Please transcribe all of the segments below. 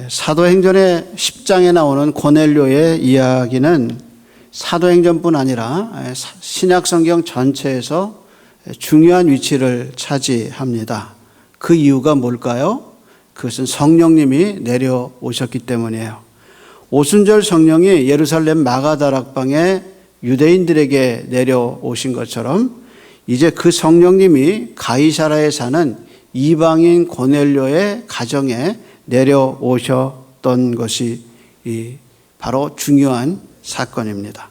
사도행전의 10장에 나오는 고넬료의 이야기는 사도행전뿐 아니라 신약성경 전체에서 중요한 위치를 차지합니다. 그 이유가 뭘까요? 그것은 성령님이 내려오셨기 때문이에요. 오순절 성령이 예루살렘 마가다락방에 유대인들에게 내려오신 것처럼 이제 그 성령님이 가이사라에 사는 이방인 고넬료의 가정에 내려오셨던 것이 바로 중요한 사건입니다.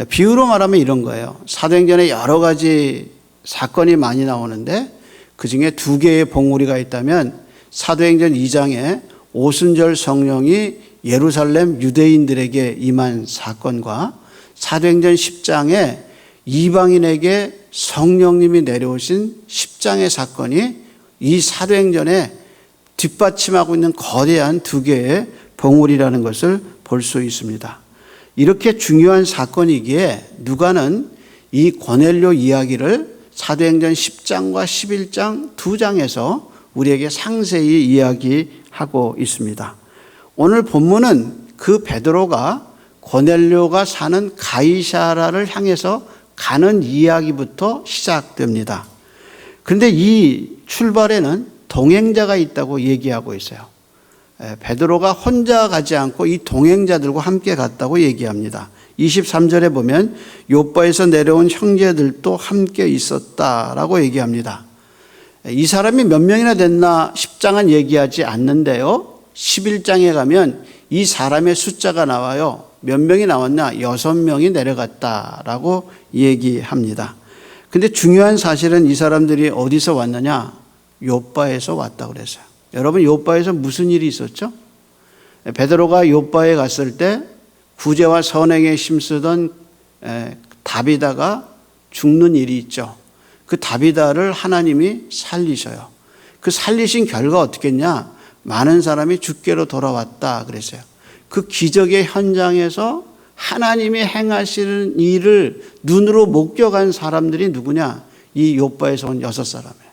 비유로 말하면 이런 거예요. 사도행전에 여러 가지 사건이 많이 나오는데 그중에 두 개의 봉우리가 있다면 사도행전 2장에 오순절 성령이 예루살렘 유대인들에게 임한 사건과 사도행전 10장에 이방인에게 성령님이 내려오신 10장의 사건이 이 사도행전에 뒷받침하고 있는 거대한 두 개의 봉우리라는 것을 볼 수 있습니다. 이렇게 중요한 사건이기에 누가는 이 고넬료 이야기를 사도행전 10장과 11장 두 장에서 우리에게 상세히 이야기하고 있습니다. 오늘 본문은 그 베드로가 고넬료가 사는 가이사라를 향해서 가는 이야기부터 시작됩니다. 그런데 이 출발에는 동행자가 있다고 얘기하고 있어요. 베드로가 혼자 가지 않고 이 동행자들과 함께 갔다고 얘기합니다. 23절에 보면 요바에서 내려온 형제들도 함께 있었다라고 얘기합니다. 이 사람이 몇 명이나 됐나 10장은 얘기하지 않는데요. 11장에 가면 이 사람의 숫자가 나와요. 몇 명이 나왔냐? 6명이 내려갔다라고 얘기합니다. 근데 중요한 사실은 이 사람들이 어디서 왔느냐? 요바에서 왔다고 그랬어요. 여러분, 요바에서 무슨 일이 있었죠? 베드로가 요바에 갔을 때 구제와 선행에 힘쓰던 다비다가 죽는 일이 있죠. 그 다비다를 하나님이 살리셔요. 그 살리신 결과 어떻게 했냐? 많은 사람이 주께로 돌아왔다 그랬어요. 그 기적의 현장에서 하나님이 행하시는 일을 눈으로 목격한 사람들이 누구냐? 이 요바에서 온 6사람이에요.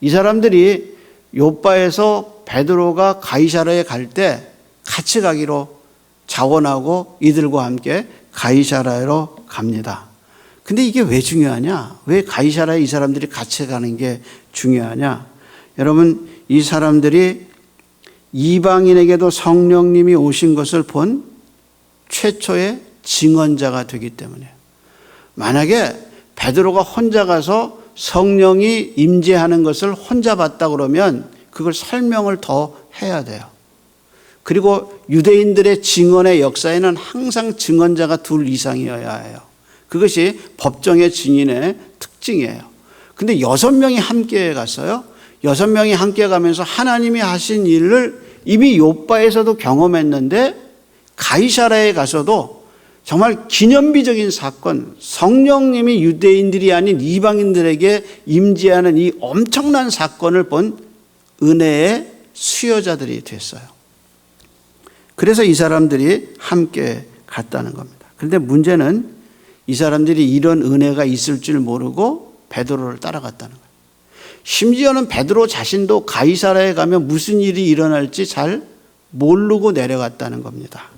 이 사람들이 요바에서 베드로가 가이사라에 갈 때 같이 가기로 자원하고 이들과 함께 가이사라로 갑니다. 근데 이게 왜 중요하냐? 왜 가이사라에 이 사람들이 같이 가는 게 중요하냐? 여러분, 이 사람들이 이방인에게도 성령님이 오신 것을 본 최초의 증언자가 되기 때문에, 만약에 베드로가 혼자 가서 성령이 임재하는 것을 혼자 봤다 그러면 그걸 설명을 더 해야 돼요. 그리고 유대인들의 증언의 역사에는 항상 증언자가 둘 이상이어야 해요. 그것이 법정의 증인의 특징이에요. 근데 6명이 함께 갔어요. 6명이 함께 가면서 하나님이 하신 일을 이미 요바에서도 경험했는데 가이사라에 가서도 정말 기념비적인 사건, 성령님이 유대인들이 아닌 이방인들에게 임재하는 이 엄청난 사건을 본 은혜의 수요자들이 됐어요. 그래서 이 사람들이 함께 갔다는 겁니다. 그런데 문제는 이 사람들이 이런 은혜가 있을 줄 모르고 베드로를 따라갔다는 거예요. 심지어는 베드로 자신도 가이사라에 가면 무슨 일이 일어날지 잘 모르고 내려갔다는 겁니다.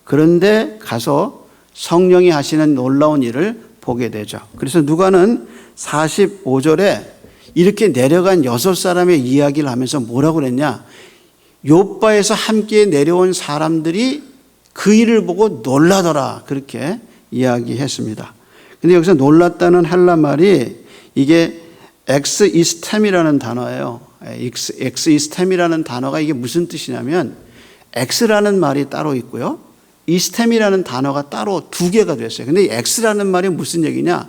그런데 가서 성령이 하시는 놀라운 일을 보게 되죠. 그래서 누가는 45절에 이렇게 내려간 6사람의 이야기를 하면서 뭐라고 그랬냐? 요바에서 함께 내려온 사람들이 그 일을 보고 놀라더라. 그렇게 이야기했습니다. 근데 여기서 놀랐다는 헬라 말이 이게 엑스이스템이라는 단어예요. 엑스이스템이라는 단어가 이게 무슨 뜻이냐면 엑스라는 말이 따로 있고요. 이스템이라는 단어가 따로 두 개가 됐어요. 근데 이 엑스라는 말이 무슨 얘기냐?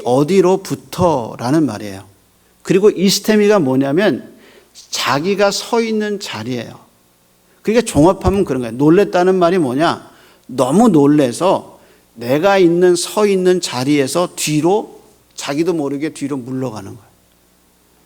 어디로부터라는 말이에요. 그리고 이스템이가 뭐냐면 자기가 서 있는 자리예요. 그러니까 종합하면 그런 거예요. 놀랬다는 말이 뭐냐? 너무 놀래서 내가 서 있는 자리에서 뒤로 자기도 모르게 뒤로 물러가는 거예요.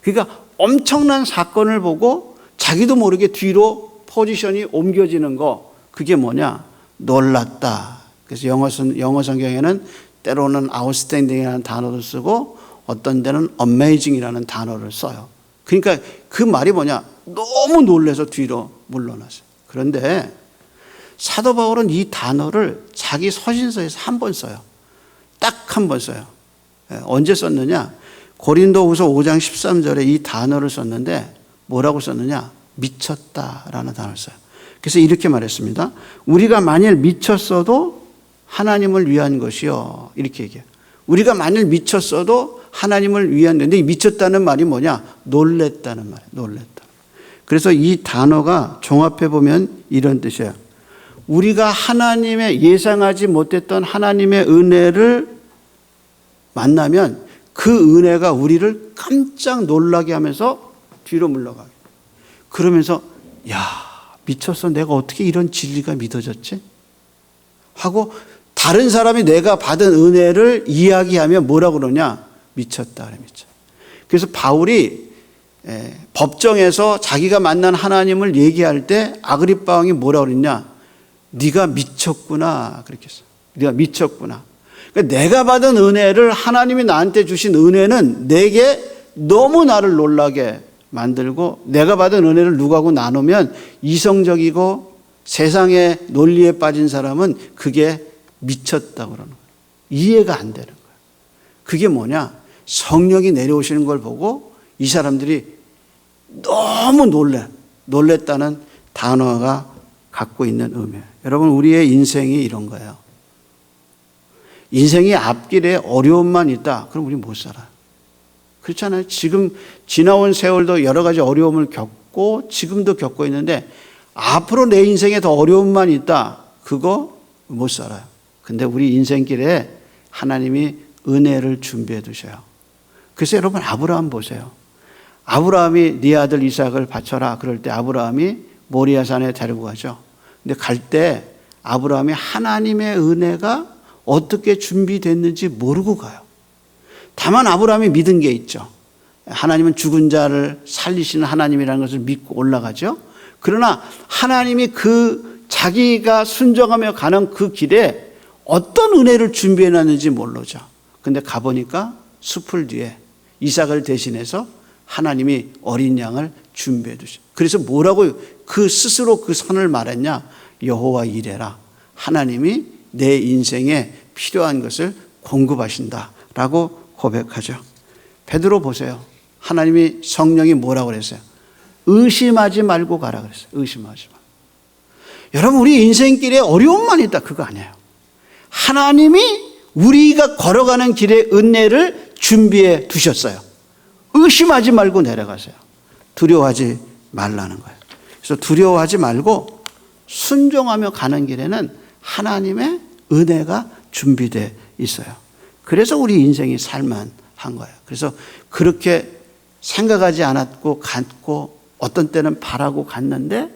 그러니까 엄청난 사건을 보고 자기도 모르게 뒤로 포지션이 옮겨지는 거, 그게 뭐냐? 놀랐다. 그래서 영어 성경에는 때로는 outstanding이라는 단어를 쓰고 어떤 데는 amazing이라는 단어를 써요. 그러니까 그 말이 뭐냐? 너무 놀라서 뒤로 물러났어요. 그런데 사도 바울은 이 단어를 자기 서신서에서 한 번 써요. 딱 한 번 써요. 언제 썼느냐? 고린도후서 5장 13절에 이 단어를 썼는데 뭐라고 썼느냐? 미쳤다라는 단어를 써요. 그래서 이렇게 말했습니다. 우리가 만일 미쳤어도 하나님을 위한 것이요. 이렇게 얘기해요. 우리가 만일 미쳤어도 하나님을 위한, 근데 이 미쳤다는 말이 뭐냐? 놀랬다는 말이에요. 놀랬다. 그래서 이 단어가 종합해 보면 이런 뜻이에요. 우리가 하나님의 예상하지 못했던 하나님의 은혜를 만나면 그 은혜가 우리를 깜짝 놀라게 하면서 뒤로 물러가게. 그러면서 야, 미쳤어. 내가 어떻게 이런 진리가 믿어졌지? 하고 다른 사람이 내가 받은 은혜를 이야기하면 뭐라고 그러냐? 미쳤다. 그래, 미쳐. 그래서 바울이 법정에서 자기가 만난 하나님을 얘기할 때 아그리빠 왕이 뭐라고 그랬냐? 네가 미쳤구나. 그렇게 했어. 네가 미쳤구나. 그러니까 내가 받은 은혜를, 하나님이 나한테 주신 은혜는 내게 너무 나를 놀라게 만들고, 내가 받은 은혜를 누구하고 나누면 이성적이고 세상의 논리에 빠진 사람은 그게 미쳤다고 그러는 거예요. 이해가 안 되는 거예요. 그게 뭐냐? 성령이 내려오시는 걸 보고 이 사람들이 너무 놀랬다는 단어가 갖고 있는 의미예요. 여러분, 우리의 인생이 이런 거예요. 인생이 앞길에 어려움만 있다. 그럼 우리 못 살아요. 그렇잖아요. 지금 지나온 세월도 여러 가지 어려움을 겪고 지금도 겪고 있는데 앞으로 내 인생에 더 어려움만 있다. 그거 못 살아요. 근데 우리 인생길에 하나님이 은혜를 준비해 두셔요. 그래서 여러분, 아브라함 보세요. 아브라함이 네 아들 이삭을 바쳐라. 그럴 때 아브라함이 모리아산에 데리고 가죠. 근데 갈 때 아브라함이 하나님의 은혜가 어떻게 준비됐는지 모르고 가요. 다만 아브라함이 믿은 게 있죠. 하나님은 죽은 자를 살리시는 하나님이라는 것을 믿고 올라가죠. 그러나 하나님이 그 자기가 순종하며 가는 그 길에 어떤 은혜를 준비해 놨는지 모르죠. 근데 가보니까 숲을 뒤에 이삭을 대신해서 하나님이 어린 양을 준비해 두셔. 그래서 뭐라고 그 스스로 그 선을 말했냐? 여호와 이레라. 하나님이 내 인생에 필요한 것을 공급하신다라고 고백하죠. 베드로 보세요. 하나님이 성령이 뭐라고 그랬어요? 의심하지 말고 가라 그랬어요. 의심하지 말고. 여러분, 우리 인생길에 어려움만 있다. 그거 아니에요. 하나님이 우리가 걸어가는 길에 은혜를 준비해 두셨어요. 의심하지 말고 내려가세요. 두려워하지 말라는 거예요. 그래서 두려워하지 말고 순종하며 가는 길에는 하나님의 은혜가 준비되어 있어요. 그래서 우리 인생이 살만한 거예요. 그래서 그렇게 생각하지 않았고 갔고 어떤 때는 바라고 갔는데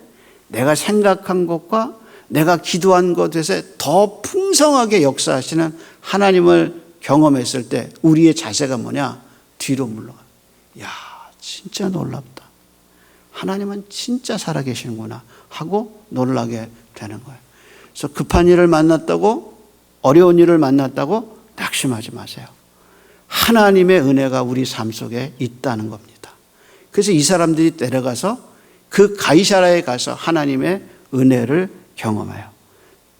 내가 생각한 것과 내가 기도한 것에서 더 풍성하게 역사하시는 하나님을 경험했을 때 우리의 자세가 뭐냐? 뒤로 물러가. 야, 진짜 놀랍다. 하나님은 진짜 살아계시는구나 하고 놀라게 되는 거예요. 그래서 급한 일을 만났다고, 어려운 일을 만났다고 낙심하지 마세요. 하나님의 은혜가 우리 삶 속에 있다는 겁니다. 그래서 이 사람들이 내려가서 그 가이사라에 가서 하나님의 은혜를 경험해요.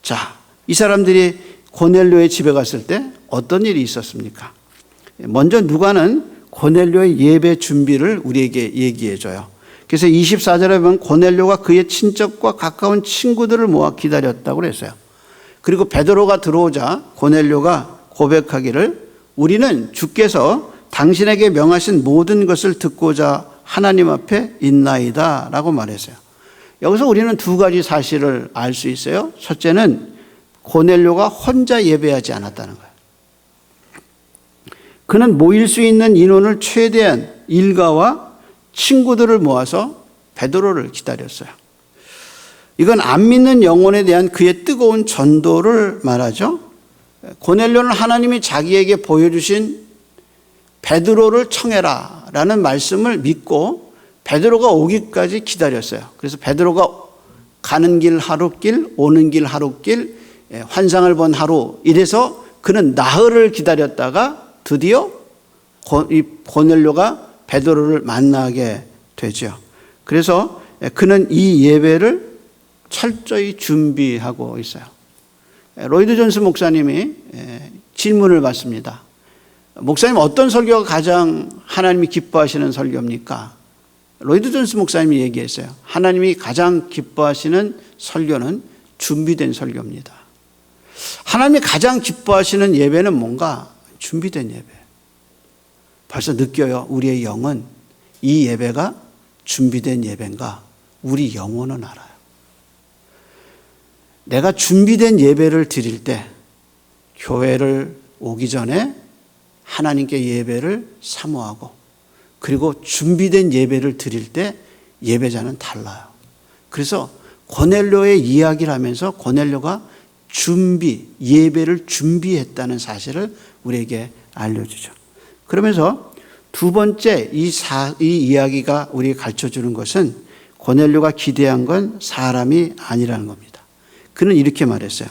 자, 이 사람들이 고넬료의 집에 갔을 때 어떤 일이 있었습니까? 먼저 누가는 고넬료의 예배 준비를 우리에게 얘기해 줘요. 그래서 24절에 보면 고넬료가 그의 친척과 가까운 친구들을 모아 기다렸다고 그랬어요. 그리고 베드로가 들어오자 고넬료가 고백하기를 우리는 주께서 당신에게 명하신 모든 것을 듣고자 하나님 앞에 있나이다 라고 말했어요. 여기서 우리는 두 가지 사실을 알 수 있어요. 첫째는 고넬료가 혼자 예배하지 않았다는 거예요. 그는 모일 수 있는 인원을 최대한 일가와 친구들을 모아서 베드로를 기다렸어요. 이건 안 믿는 영혼에 대한 그의 뜨거운 전도를 말하죠. 고넬료는 하나님이 자기에게 보여주신 베드로를 청해라 라는 말씀을 믿고 베드로가 오기까지 기다렸어요. 그래서 베드로가 가는 길 하루길, 오는 길 하루길, 환상을 본 하루, 이래서 그는 나흘을 기다렸다가 드디어 이 고넬료가 베드로를 만나게 되죠. 그래서 그는 이 예배를 철저히 준비하고 있어요. 로이드 존스 목사님이 질문을 받습니다. 목사님, 어떤 설교가 가장 하나님이 기뻐하시는 설교입니까? 로이드 존스 목사님이 얘기했어요. 하나님이 가장 기뻐하시는 설교는 준비된 설교입니다. 하나님이 가장 기뻐하시는 예배는 뭔가? 준비된 예배. 벌써 느껴요. 우리의 영은 이 예배가 준비된 예배인가? 우리 영혼은 알아요. 내가 준비된 예배를 드릴 때 교회를 오기 전에 하나님께 예배를 사모하고, 그리고 준비된 예배를 드릴 때 예배자는 달라요. 그래서 고넬료의 이야기를 하면서 고넬료가 예배를 준비했다는 사실을 우리에게 알려주죠. 그러면서 두 번째 이 이야기가 우리에게 가르쳐주는 것은 고넬료가 기대한 건 사람이 아니라는 겁니다. 그는 이렇게 말했어요.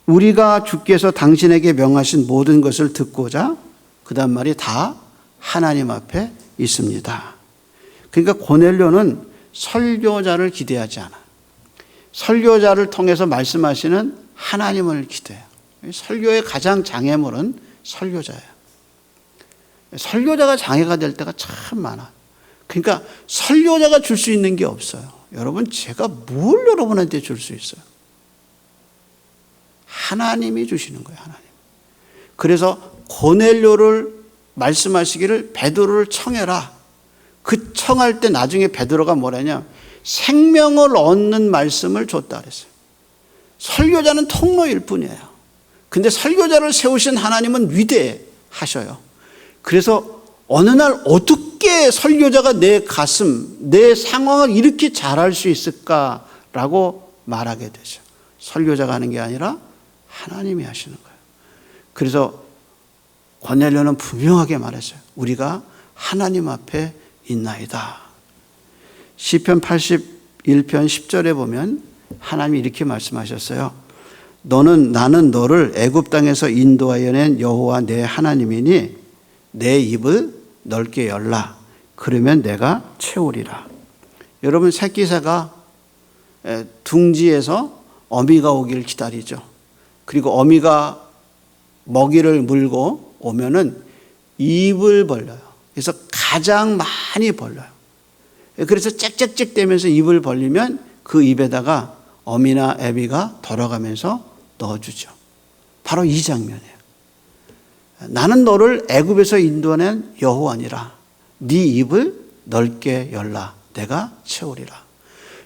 우리가 주께서 당신에게 명하신 모든 것을 듣고자, 그 다음 말이 다 하나님 앞에 있습니다. 그러니까 고넬료는 설교자를 기대하지 않아. 설교자를 통해서 말씀하시는 하나님을 기대해요. 설교의 가장 장애물은 설교자예요. 설교자가 장애가 될 때가 참 많아요. 그러니까 설교자가 줄 수 있는 게 없어요. 여러분, 제가 뭘 여러분한테 줄 수 있어요? 하나님이 주시는 거예요. 하나님. 그래서 고넬료를 말씀하시기를 베드로를 청해라. 그 청할 때 나중에 베드로가 뭐라냐? 생명을 얻는 말씀을 줬다 그랬어요. 설교자는 통로일 뿐이에요. 근데 설교자를 세우신 하나님은 위대하셔요. 그래서 어느 날 어떻게 설교자가 내 가슴, 내 상황을 이렇게 잘할 수 있을까라고 말하게 되죠. 설교자가 하는 게 아니라 하나님이 하시는 거예요. 그래서 고넬료는 분명하게 말했어요. 우리가 하나님 앞에 있나이다. 시편 81편 10절에 보면 하나님이 이렇게 말씀하셨어요. 나는 너를 애굽 땅에서 인도하여 낸 여호와 내 하나님이니 내 입을 넓게 열라. 그러면 내가 채우리라. 여러분, 새끼새가 둥지에서 어미가 오기를 기다리죠. 그리고 어미가 먹이를 물고 오면은 입을 벌려요. 그래서 가장 많이 벌려요. 그래서 짹짹짹 대면서 입을 벌리면 그 입에다가 어미나 애비가 돌아가면서 넣어주죠. 바로 이 장면이에요. 나는 너를 애굽에서 인도하는 여호와니라. 네 입을 넓게 열라. 내가 채우리라.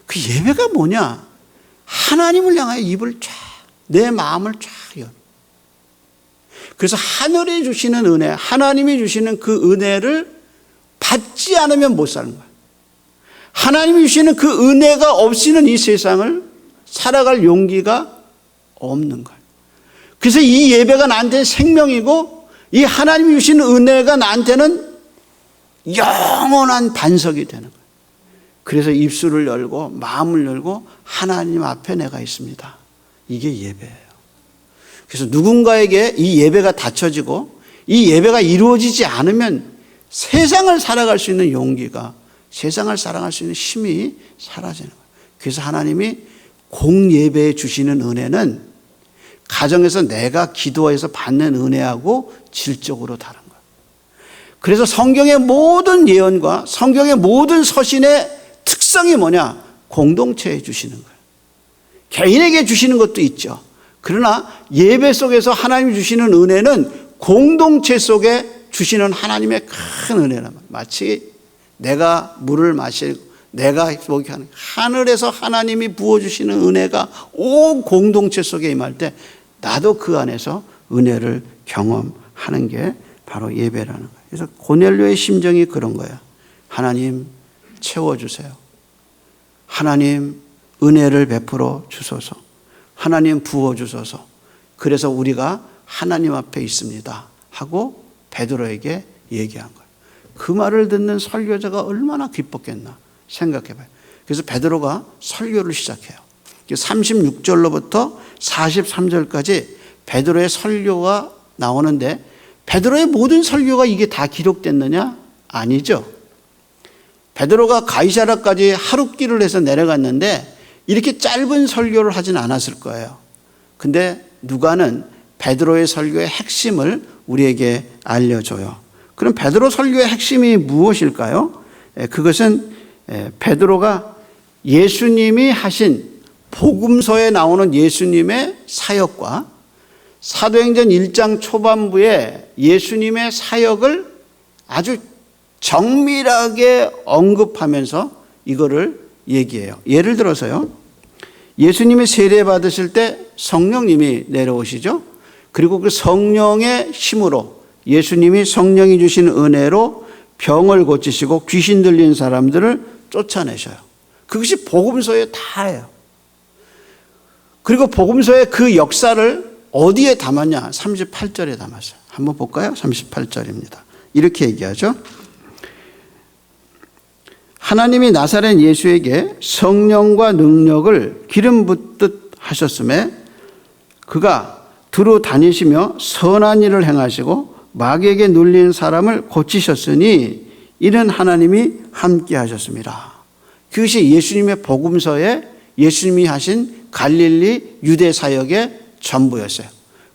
그 예배가 뭐냐? 하나님을 향하여 입을 쫙, 내 마음을 쫙 열. 그래서 하늘이 주시는 은혜, 하나님이 주시는 그 은혜를 받지 않으면 못 사는 거예요. 하나님이 주시는 그 은혜가 없이는 이 세상을 살아갈 용기가 없는 거예요. 그래서 이 예배가 나한테는 생명이고, 이 하나님이 주시는 은혜가 나한테는 영원한 반석이 되는 거예요. 그래서 입술을 열고 마음을 열고 하나님 앞에 내가 있습니다. 이게 예배예요. 그래서 누군가에게 이 예배가 닫혀지고 이 예배가 이루어지지 않으면 세상을 살아갈 수 있는 용기가, 세상을 살아갈 수 있는 힘이 사라지는 거예요. 그래서 하나님이 공예배에 주시는 은혜는 가정에서 내가 기도해서 받는 은혜하고 질적으로 다른 거예요. 그래서 성경의 모든 예언과 성경의 모든 서신의 특성이 뭐냐? 공동체에 주시는 거예요. 개인에게 주시는 것도 있죠. 그러나 예배 속에서 하나님이 주시는 은혜는 공동체 속에 주시는 하나님의 큰 은혜란 말이에요. 마치 내가 물을 마시고 내가 목욕하는, 하늘에서 하나님이 부어주시는 은혜가 온 공동체 속에 임할 때 나도 그 안에서 은혜를 경험하는 게 바로 예배라는 거예요. 그래서 고넬료의 심정이 그런 거예요. 하나님 채워주세요. 하나님 은혜를 베풀어 주소서. 하나님 부어주소서. 그래서 우리가 하나님 앞에 있습니다 하고 베드로에게 얘기한 거예요. 그 말을 듣는 설교자가 얼마나 기뻤겠나 생각해봐요. 그래서 베드로가 설교를 시작해요. 36절로부터 43절까지 베드로의 설교가 나오는데, 베드로의 모든 설교가 이게 다 기록됐느냐? 아니죠. 베드로가 가이사랴까지 하룻길을 해서 내려갔는데 이렇게 짧은 설교를 하진 않았을 거예요. 근데 누가는 베드로의 설교의 핵심을 우리에게 알려줘요. 그럼 베드로 설교의 핵심이 무엇일까요? 그것은 베드로가 예수님이 하신 복음서에 나오는 예수님의 사역과 사도행전 1장 초반부에 예수님의 사역을 아주 정밀하게 언급하면서 이거를 얘기해요. 예를 들어서요. 예수님이 세례 받으실 때 성령님이 내려오시죠. 그리고 그 성령의 힘으로 예수님이 성령이 주신 은혜로 병을 고치시고 귀신 들린 사람들을 쫓아내셔요. 그것이 복음서에 다예요. 그리고 복음서의 그 역사를 어디에 담았냐? 38절에 담았어요. 한번 볼까요? 38절입니다. 이렇게 얘기하죠. 하나님이 나사렛 예수에게 성령과 능력을 기름 붓듯 하셨음에 그가 두루 다니시며 선한 일을 행하시고 마귀에게 눌린 사람을 고치셨으니 이는 하나님이 함께 하셨습니다. 그것이 예수님의 복음서에 예수님이 하신 갈릴리 유대 사역의 전부였어요.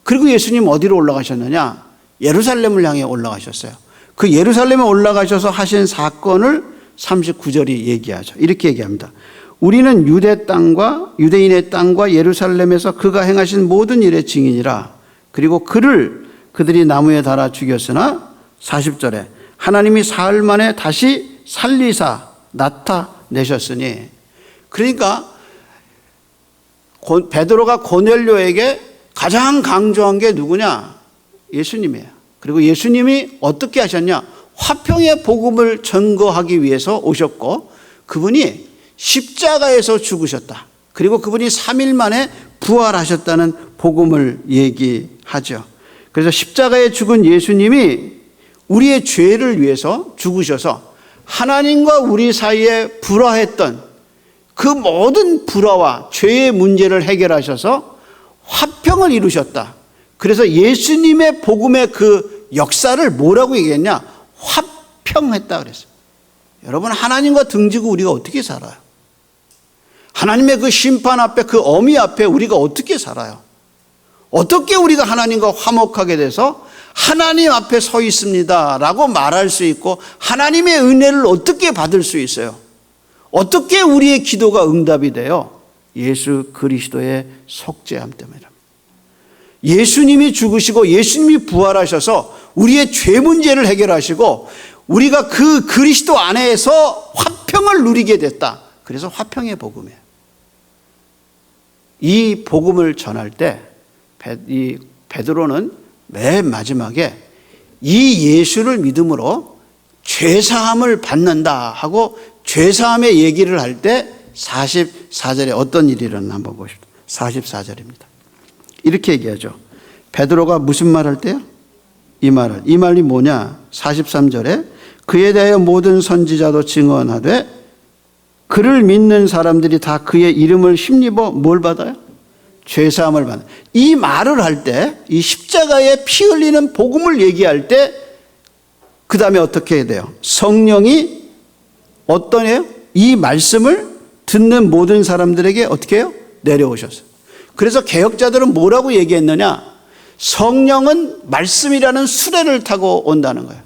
그리고 예수님 어디로 올라가셨느냐? 예루살렘을 향해 올라가셨어요. 그 예루살렘에 올라가셔서 하신 사건을 39절이 얘기하죠. 이렇게 얘기합니다. 우리는 유대인의 땅과 예루살렘에서 그가 행하신 모든 일의 증인이라. 그리고 그들이 나무에 달아 죽였으나 40절에 하나님이 사흘 만에 다시 살리사 나타내셨으니. 그러니까 베드로가 고넬료에게 가장 강조한 게 누구냐? 예수님이에요. 그리고 예수님이 어떻게 하셨냐? 화평의 복음을 전거하기 위해서 오셨고 그분이 십자가에서 죽으셨다. 그리고 그분이 3일 만에 부활하셨다는 복음을 얘기하죠. 그래서 십자가에 죽은 예수님이 우리의 죄를 위해서 죽으셔서 하나님과 우리 사이에 불화했던 그 모든 불화와 죄의 문제를 해결하셔서 화평을 이루셨다. 그래서 예수님의 복음의 그 역사를 뭐라고 얘기했냐? 화평했다 그랬어요. 여러분, 하나님과 등지고 우리가 어떻게 살아요? 하나님의 그 심판 앞에, 그 어미 앞에 우리가 어떻게 살아요? 어떻게 우리가 하나님과 화목하게 돼서 하나님 앞에 서 있습니다 라고 말할 수 있고 하나님의 은혜를 어떻게 받을 수 있어요? 어떻게 우리의 기도가 응답이 돼요? 예수 그리스도의 속죄함 때문입니다. 예수님이 죽으시고 예수님이 부활하셔서 우리의 죄 문제를 해결하시고 우리가 그 그리스도 안에서 화평을 누리게 됐다. 그래서 화평의 복음이에요. 이 복음을 전할 때 이 베드로는 맨 마지막에 이 예수를 믿음으로 죄사함을 받는다 하고 죄사함의 얘기를 할 때 44절에 어떤 일이 일어나 한번 보십시오. 44절입니다. 이렇게 얘기하죠. 베드로가 무슨 말 할 때요? 이 말이 뭐냐? 43절에 그에 대하여 모든 선지자도 증언하되 그를 믿는 사람들이 다 그의 이름을 힘입어 뭘 받아요? 죄사함을 받아요. 이 말을 할 때, 이 십자가에 피 흘리는 복음을 얘기할 때 그 다음에 어떻게 해야 돼요? 성령이 어떠해요? 이 말씀을 듣는 모든 사람들에게 어떻게 해요? 내려오셨어요. 그래서 개혁자들은 뭐라고 얘기했느냐? 성령은 말씀이라는 수레를 타고 온다는 거예요.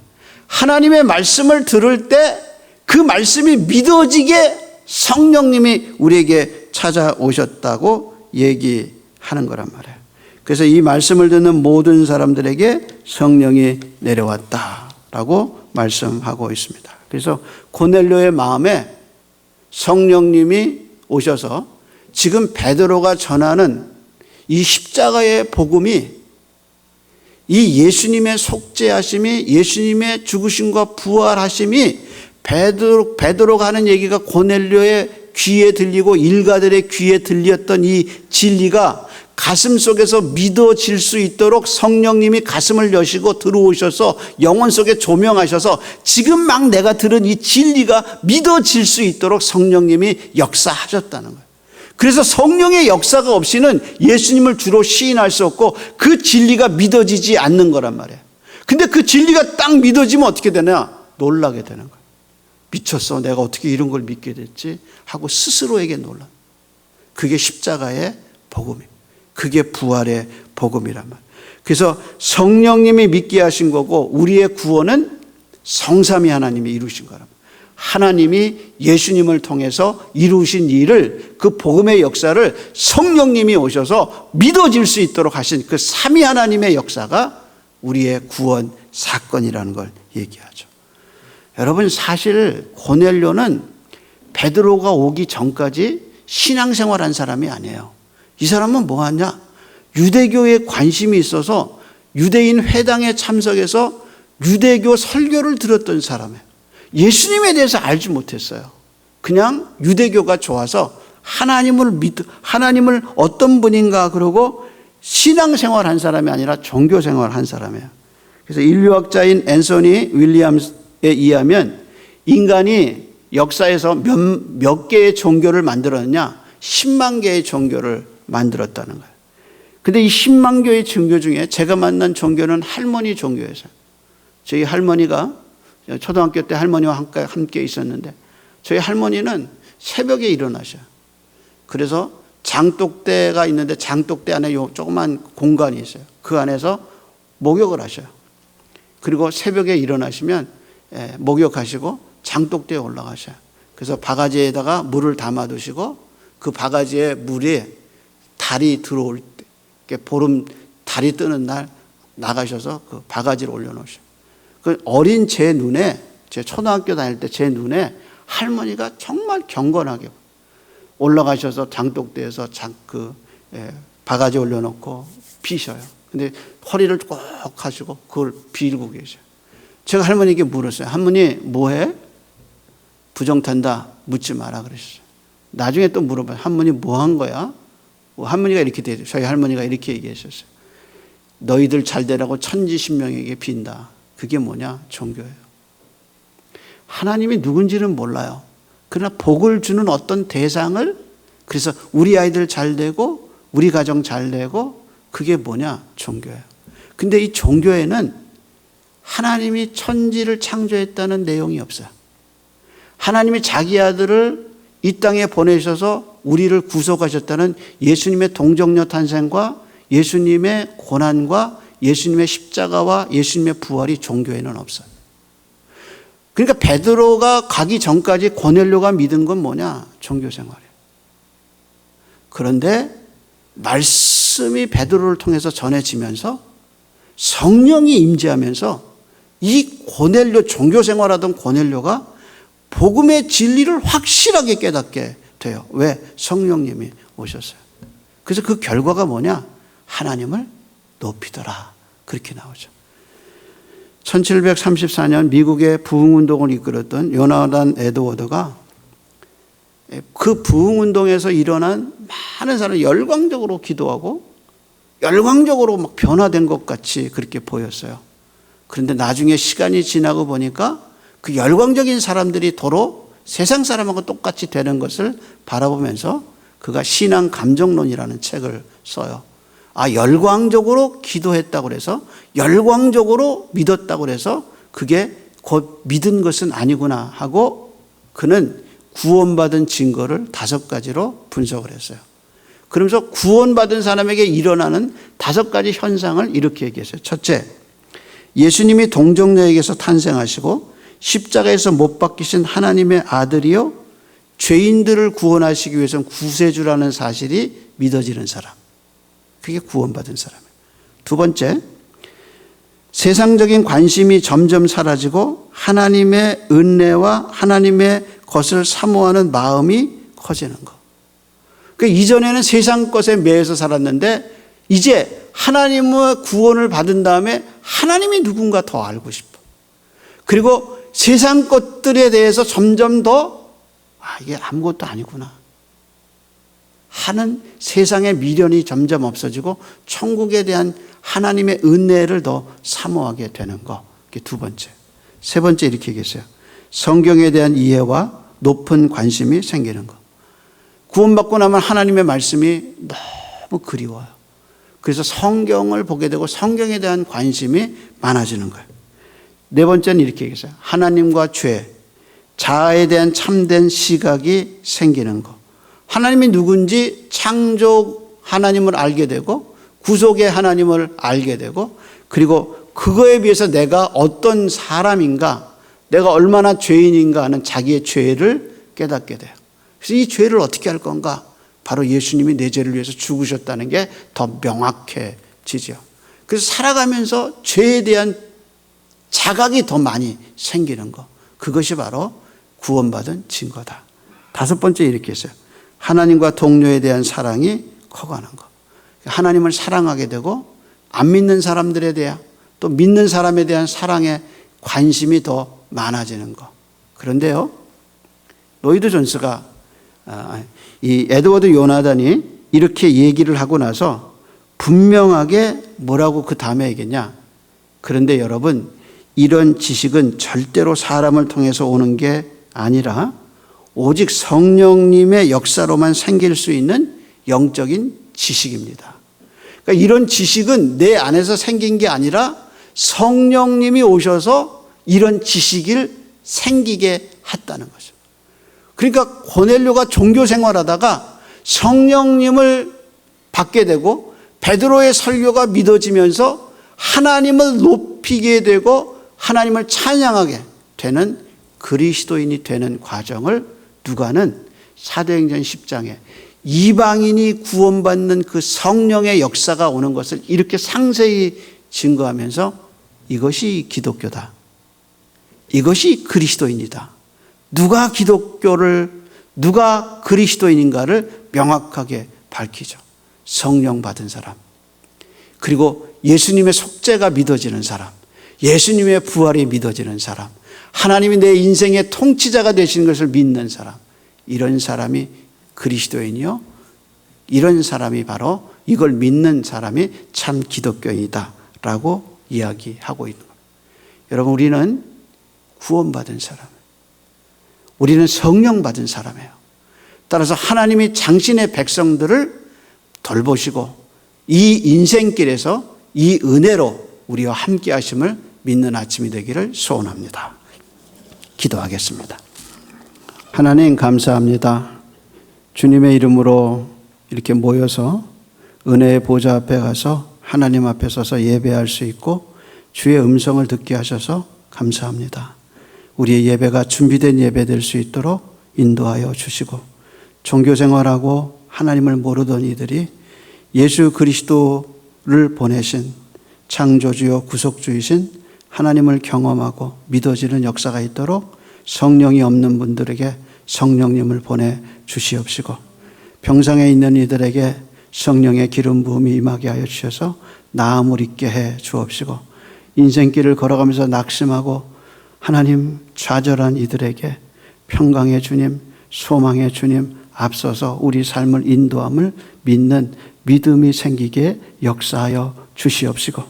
하나님의 말씀을 들을 때 그 말씀이 믿어지게 성령님이 우리에게 찾아오셨다고 얘기하는 거란 말이에요. 그래서 이 말씀을 듣는 모든 사람들에게 성령이 내려왔다라고 말씀하고 있습니다. 그래서 고넬료의 마음에 성령님이 오셔서 지금 베드로가 전하는 이 십자가의 복음이 이 예수님의 속죄하심이 예수님의 죽으심과 부활하심이 베드로가 하는 얘기가 고넬료의 귀에 들리고 일가들의 귀에 들렸던 이 진리가 가슴 속에서 믿어질 수 있도록 성령님이 가슴을 여시고 들어오셔서 영혼 속에 조명하셔서 지금 막 내가 들은 이 진리가 믿어질 수 있도록 성령님이 역사하셨다는 거예요. 그래서 성령의 역사가 없이는 예수님을 주로 시인할 수 없고 그 진리가 믿어지지 않는 거란 말이에요. 근데 그 진리가 딱 믿어지면 어떻게 되냐? 놀라게 되는 거예요. 미쳤어. 내가 어떻게 이런 걸 믿게 됐지? 하고 스스로에게 놀란. 그게 십자가의 복음이에요. 그게 부활의 복음이란 말. 그래서 성령님이 믿게 하신 거고 우리의 구원은 성삼위 하나님이 이루신 거란 말. 하나님이 예수님을 통해서 이루신 일을 그 복음의 역사를 성령님이 오셔서 믿어질 수 있도록 하신 그 삼위 하나님의 역사가 우리의 구원 사건이라는 걸 얘기하죠. 여러분 사실 고넬료는 베드로가 오기 전까지 신앙생활한 사람이 아니에요. 이 사람은 뭐 하냐? 유대교에 관심이 있어서 유대인 회당에 참석해서 유대교 설교를 들었던 사람이에요. 예수님에 대해서 알지 못했어요. 그냥 유대교가 좋아서 하나님을 어떤 분인가 그러고 신앙생활한 사람이 아니라 종교생활한 사람이에요. 그래서 인류학자인 앤서니 윌리엄스에 의하면 인간이 역사에서 몇 개의 종교를 만들었냐? 10만 개의 종교를 만들었다는 거예요. 근데 이 10만 개의 종교 중에 제가 만난 종교는 할머니 종교였어요. 저희 할머니가 초등학교 때 할머니와 함께 있었는데 저희 할머니는 새벽에 일어나셔요. 그래서 장독대가 있는데 장독대 안에 요 조그만 공간이 있어요. 그 안에서 목욕을 하셔요. 그리고 새벽에 일어나시면 목욕하시고 장독대에 올라가셔요. 그래서 바가지에다가 물을 담아두시고 그 바가지에 물이 달이 들어올 때 보름 달이 뜨는 날 나가셔서 그 바가지를 올려놓으셔요. 그 어린 제 눈에, 제 초등학교 다닐 때 제 눈에 할머니가 정말 경건하게 올라가셔서 장독대에서 바가지 올려놓고 비셔요. 근데 허리를 꼭 하시고 그걸 빌고 계셔요. 제가 할머니에게 물었어요. 할머니 뭐해? 부정탄다 묻지 마라 그랬어요. 나중에 또 물어봐요. 할머니 뭐 한 거야? 할머니가 이렇게 대죠. 저희 할머니가 이렇게 얘기하셨어요. 너희들 잘 되라고 천지신명에게 빈다. 그게 뭐냐? 종교예요. 하나님이 누군지는 몰라요. 그러나 복을 주는 어떤 대상을, 그래서 우리 아이들 잘 되고 우리 가정 잘 되고 그게 뭐냐? 종교예요. 근데 이 종교에는 하나님이 천지를 창조했다는 내용이 없어요. 하나님이 자기 아들을 이 땅에 보내셔서 우리를 구속하셨다는 예수님의 동정녀 탄생과 예수님의 고난과 예수님의 십자가와 예수님의 부활이 종교에는 없어요. 그러니까 베드로가 가기 전까지 고넬료가 믿은 건 뭐냐? 종교 생활이에요. 그런데 말씀이 베드로를 통해서 전해지면서 성령이 임재하면서 이 고넬료, 종교 생활하던 고넬료가 복음의 진리를 확실하게 깨닫게 돼요. 왜? 성령님이 오셨어요. 그래서 그 결과가 뭐냐? 하나님을 높이더라. 그렇게 나오죠. 1734년 미국의 부흥운동을 이끌었던 요나단 에드워드가 그 부흥운동에서 일어난 많은 사람이 열광적으로 기도하고 열광적으로 막 변화된 것 같이 그렇게 보였어요. 그런데 나중에 시간이 지나고 보니까 그 열광적인 사람들이 도로 세상 사람하고 똑같이 되는 것을 바라보면서 그가 신앙 감정론이라는 책을 써요. 열광적으로 기도했다고 해서 열광적으로 믿었다고 해서 그게 곧 믿은 것은 아니구나 하고 그는 구원받은 증거를 5가지로 분석을 했어요. 그러면서 구원받은 사람에게 일어나는 5가지 현상을 이렇게 얘기했어요. 첫째, 예수님이 동정녀에게서 탄생하시고 십자가에서 못 박히신 하나님의 아들이요 죄인들을 구원하시기 위해서는 구세주라는 사실이 믿어지는 사람. 그게 구원받은 사람이에요. 두 번째, 세상적인 관심이 점점 사라지고 하나님의 은혜와 하나님의 것을 사모하는 마음이 커지는 거. 그러니까 이전에는 세상 것에 매여서 살았는데 이제 하나님의 구원을 받은 다음에 하나님이 누군가 더 알고 싶어. 그리고 세상 것들에 대해서 점점 더 이게 아무것도 아니구나 하는 세상의 미련이 점점 없어지고 천국에 대한 하나님의 은혜를 더 사모하게 되는 거. 그게 두 번째. 세 번째 이렇게 얘기했어요. 성경에 대한 이해와 높은 관심이 생기는 거. 구원받고 나면 하나님의 말씀이 너무 그리워요. 그래서 성경을 보게 되고 성경에 대한 관심이 많아지는 거예요. 네 번째는 이렇게 얘기했어요. 하나님과 죄, 자아에 대한 참된 시각이 생기는 것. 하나님이 누군지 창조 하나님을 알게 되고 구속의 하나님을 알게 되고 그리고 그거에 비해서 내가 어떤 사람인가, 내가 얼마나 죄인인가 하는 자기의 죄를 깨닫게 돼요. 그래서 이 죄를 어떻게 할 건가? 바로 예수님이 내 죄를 위해서 죽으셨다는 게 더 명확해지죠. 그래서 살아가면서 죄에 대한 자각이 더 많이 생기는 것. 그것이 바로 구원받은 증거다. 다섯 번째 이렇게 했어요. 하나님과 동료에 대한 사랑이 커가는 것. 하나님을 사랑하게 되고 안 믿는 사람들에 대한 또 믿는 사람에 대한 사랑에 관심이 더 많아지는 것. 그런데요, 로이드 존스가 이 에드워드 요나단이 이렇게 얘기를 하고 나서 분명하게 뭐라고 그 다음에 얘기했냐. 그런데 여러분, 이런 지식은 절대로 사람을 통해서 오는 게 아니라 오직 성령님의 역사로만 생길 수 있는 영적인 지식입니다. 그러니까 이런 지식은 내 안에서 생긴 게 아니라 성령님이 오셔서 이런 지식을 생기게 했다는 거죠. 그러니까 고넬료가 종교 생활하다가 성령님을 받게 되고 베드로의 설교가 믿어지면서 하나님을 높이게 되고 하나님을 찬양하게 되는 그리스도인이 되는 과정을 누가는 사도행전 10장에 이방인이 구원받는 그 성령의 역사가 오는 것을 이렇게 상세히 증거하면서 이것이 기독교다. 이것이 그리스도인이다. 누가 기독교를, 누가 그리스도인인가를 명확하게 밝히죠. 성령 받은 사람. 그리고 예수님의 속죄가 믿어지는 사람. 예수님의 부활이 믿어지는 사람. 하나님이 내 인생의 통치자가 되시는 것을 믿는 사람. 이런 사람이 그리스도인이요. 이런 사람이 바로 이걸 믿는 사람이 참 기독교인이다라고 이야기하고 있는 겁니다. 여러분, 우리는 구원받은 사람. 우리는 성령 받은 사람이에요. 따라서 하나님이 당신의 백성들을 돌보시고 이 인생길에서 이 은혜로 우리와 함께 하심을 믿는 아침이 되기를 소원합니다. 기도하겠습니다. 하나님 감사합니다. 주님의 이름으로 이렇게 모여서 은혜의 보좌 앞에 가서 하나님 앞에 서서 예배할 수 있고 주의 음성을 듣게 하셔서 감사합니다. 우리의 예배가 준비된 예배 될 수 있도록 인도하여 주시고 종교생활하고 하나님을 모르던 이들이 예수 그리스도를 보내신 창조주요 구속주이신 하나님을 경험하고 믿어지는 역사가 있도록 성령이 없는 분들에게 성령님을 보내 주시옵시고 병상에 있는 이들에게 성령의 기름 부음이 임하게 하여 주셔서 나음을 있게 해 주옵시고 인생길을 걸어가면서 낙심하고 하나님 좌절한 이들에게 평강의 주님, 소망의 주님 앞서서 우리 삶을 인도함을 믿는 믿음이 생기게 역사하여 주시옵시고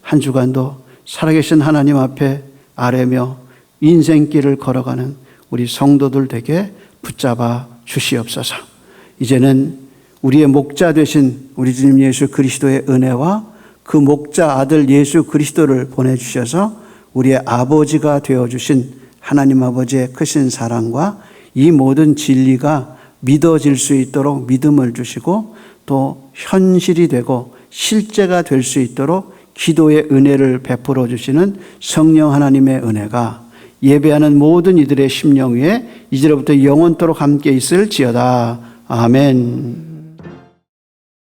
한 주간도 살아계신 하나님 앞에 아뢰며 인생길을 걸어가는 우리 성도들 되게 붙잡아 주시옵소서. 이제는 우리의 목자 되신 우리 주님 예수 그리스도의 은혜와 그 목자 아들 예수 그리스도를 보내주셔서 우리의 아버지가 되어주신 하나님 아버지의 크신 사랑과 이 모든 진리가 믿어질 수 있도록 믿음을 주시고 또 현실이 되고 실제가 될 수 있도록 기도의 은혜를 베풀어 주시는 성령 하나님의 은혜가 예배하는 모든 이들의 심령 위에 이제로부터 영원토록 함께 있을지어다. 아멘.